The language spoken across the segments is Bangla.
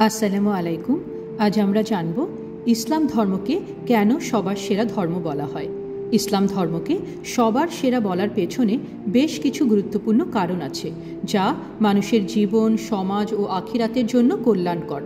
আসসালামু আলাইকুম। আজ আমরা জানব ইসলাম ধর্মকে কেন সবার সেরা ধর্ম বলা হয়। ইসলাম ধর্মকে সবার সেরা বলার পেছনে বেশ কিছু গুরুত্বপূর্ণ কারণ আছে, যা মানুষের জীবন, সমাজ ও আখিরাতের জন্য কল্যাণকর।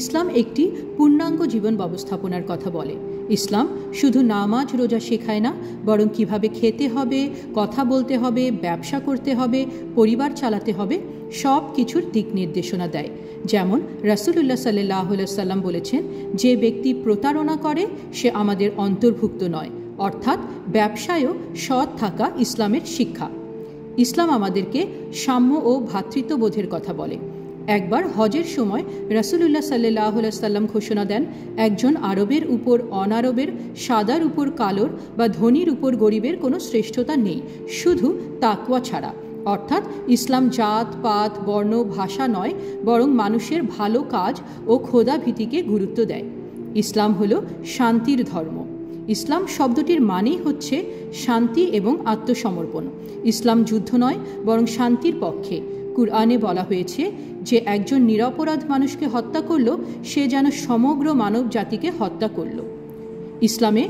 ইসলাম একটি পূর্ণাঙ্গ জীবন ব্যবস্থাপনার কথা বলে। ইসলাম শুধু নামাজ রোজা শেখায় না, বরং কিভাবে খেতে হবে, কথা বলতে হবে, ব্যবসা করতে হবে, পরিবার চালাতে হবে, সব কিছুর দিক নির্দেশনা দেয়। যেমন রাসূলুল্লাহ সাল্লাল্লাহু আলাইহি সাল্লাম বলেছেন, যে ব্যক্তি প্রতারণা করে সে আমাদের অন্তর্ভুক্ত নয়। অর্থাৎ ব্যবসায়ও সৎ থাকা ইসলামের শিক্ষা। ইসলাম আমাদেরকে সাম্য ও ভ্রাতৃত্ববোধের কথা বলে। একবার হজের সময় রাসূলুল্লাহ সাল্লাল্লাহু আলাইহি সাল্লাম ঘোষণা দেন, একজন আরবের উপর অনারবের, সাদার উপর কালোর বা ধনীর উপর গরিবের কোনো শ্রেষ্ঠতা নেই, শুধু তাকওয়া ছাড়া। অর্থাৎ ইসলাম জাত পাত বর্ণ ভাষা নয়, বরং মানুষের ভালো কাজ ও খোদা ভীতিকে গুরুত্ব দেয়। ইসলাম হলো শান্তির ধর্ম। ইসলাম শব্দটির মানেই হচ্ছে শান্তি এবং আত্মসমর্পণ। ইসলাম যুদ্ধ নয়, বরং শান্তির পক্ষে। কুরআনে বলা হয়েছে, যে একজন নিরপরাধ মানুষকে হত্যা করল, সে যেন সমগ্র মানব জাতিকে হত্যা করল। ইসলামে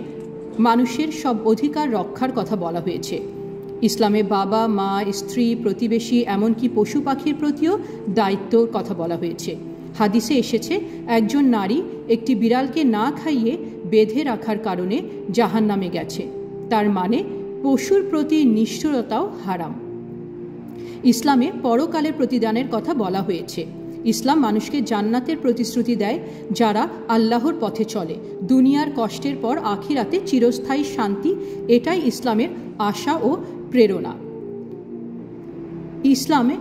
মানুষের সব অধিকার রক্ষার কথা বলা হয়েছে। ইসলামে বাবা মা, স্ত্রী, প্রতিবেশী, এমনকি পশু পাখির প্রতিও দায়িত্বর কথা বলা হয়েছে। হাদিসে এসেছে, একজন নারী একটি বিড়ালকে না খাইয়ে বেঁধে রাখার কারণে জাহান্নামে গেছে। তার মানে পশুর প্রতি নিষ্ঠুরতাও হারাম। ইসলামে পরকালের প্রতিদানের কথা বলা হয়েছে। ইসলাম মানুষকে জান্নাতের প্রতিশ্রুতি দেয় যারা আল্লাহর পথে চলে। দুনিয়ার কষ্টের পর আখিরাতে চিরস্থায়ী শান্তি, এটাই ইসলামের আশা ও প্রেরণা। ইসলামে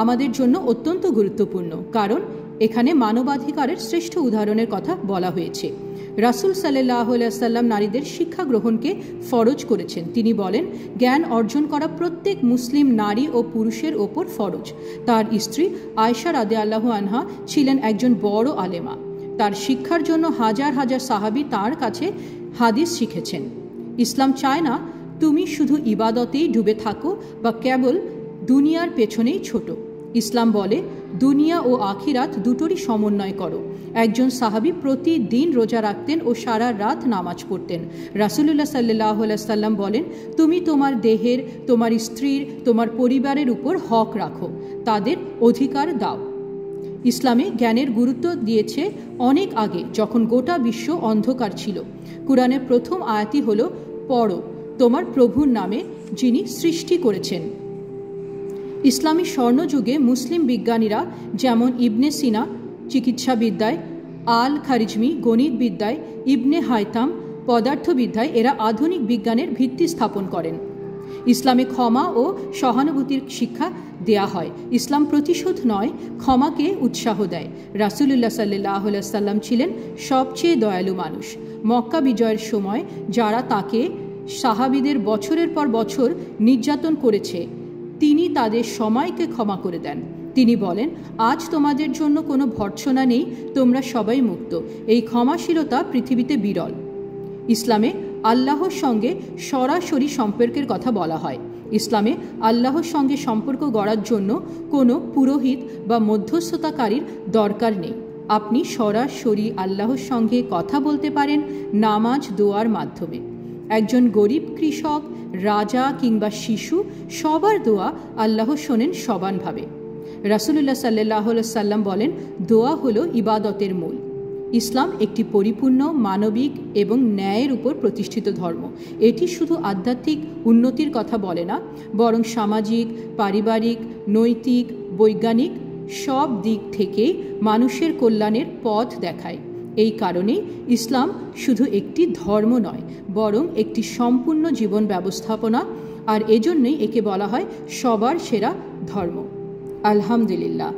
আমাদের জন্য অত্যন্ত গুরুত্বপূর্ণ, কারণ এখানে মানবাধিকারের শ্রেষ্ঠ উদাহরণের কথা বলা হয়েছে। রাসূল সাল্লাল্লাহু আলাইহি সাল্লাম নারীদের শিক্ষা গ্রহণকে ফরজ করেছেন। তিনি বলেন, জ্ঞান অর্জন করা প্রত্যেক মুসলিম নারী ও পুরুষের ওপর ফরজ। তার স্ত্রী আয়েশা রাদিয়াল্লাহু আনহা ছিলেন একজন বড় আলেমা। তার শিক্ষার জন্য হাজার হাজার সাহাবী তার কাছে হাদিস শিখেছেন। ইসলাম চায় না তুমি শুধু ইবাদতেই ডুবে থাকো বা কেবল দুনিয়ার পেছনেই ছোট। ইসলাম বলে, দুনিয়া ও আখিরাত দুটোরই সমন্বয় করো। একজন সাহাবী প্রতিদিন রোজা রাখতেন ও সারা রাত নামাজ পড়তেন। রাসূলুল্লাহ সাল্লাল্লাহু আলাইহি সাল্লাম বলেন, তুমি তোমার দেহের, তোমার স্ত্রীর, তোমার পরিবারের উপর হক রাখো, তাদের অধিকার দাও। ইসলামে জ্ঞানের গুরুত্ব দিয়েছে অনেক আগে, যখন গোটা বিশ্ব অন্ধকার ছিল। কুরআনের প্রথম আয়াতই হলো, পড়ো তোমার প্রভুর নামে যিনি সৃষ্টি করেছেন। ইসলামী স্বর্ণযুগে মুসলিম বিজ্ঞানীরা যেমন ইবনে সিনা চিকিৎসাবিদ্যায়, আল খারিজমি গণিতবিদ্যায়, ইবনে হায়তাম পদার্থবিদ্যায়, এরা আধুনিক বিজ্ঞানের ভিত্তি স্থাপন করেন। ইসলামে ক্ষমা ও সহানুভূতির শিক্ষা দেয়া হয়। ইসলাম প্রতিশোধ নয়, ক্ষমাকে উৎসাহ দেয়। রাসূলুল্লাহ সাল্লাল্লাহু আলাইহি সাল্লাম ছিলেন সবচেয়ে দয়ালু মানুষ। মক্কা বিজয়ের সময় যারা তাকে সাহাবীদের বছরের পর বছর নির্যাতন করেছে, তিনি তাদের সময়কে ক্ষমা করে দেন। তিনি বলেন, আজ তোমাদের জন্য কোনো ভর্ৎসনা নেই, তোমরা সবাই মুক্ত। এই ক্ষমাশীলতা পৃথিবীতে বিরল। ইসলামে আল্লাহর সঙ্গে সরাসরি সম্পর্কের কথা বলা হয়। ইসলামে আল্লাহর সঙ্গে সম্পর্ক গড়ার জন্য কোনো পুরোহিত বা মধ্যস্থতাকারীর দরকার নেই। আপনি সরাসরি আল্লাহর সঙ্গে কথা বলতে পারেন নামাজ দোয়ার মাধ্যমে। একজন গরিব, কৃষক, রাজা কিংবা শিশু, সবার দোয়া আল্লাহ শোনেন সমানভাবে। রাসূলুল্লাহ সাল্লাল্লাহু আলাইহি সাল্লাম বলেন, দোয়া হলো ইবাদতের মূল। ইসলাম একটি পরিপূর্ণ, মানবিক এবং ন্যায়ের উপর প্রতিষ্ঠিত ধর্ম। এটি শুধু আধ্যাত্মিক উন্নতির কথা বলে না, বরং সামাজিক, পারিবারিক, নৈতিক, বৈজ্ঞানিক সব দিক থেকেই মানুষের কল্যাণের পথ দেখায়। এই কারণেই ইসলাম শুধু একটি ধর্ম নয়, বরং একটি সম্পূর্ণ জীবন ব্যবস্থাপনা, আর এজন্যই একে বলা হয় সবার সেরা ধর্ম। আলহামদুলিল্লাহ।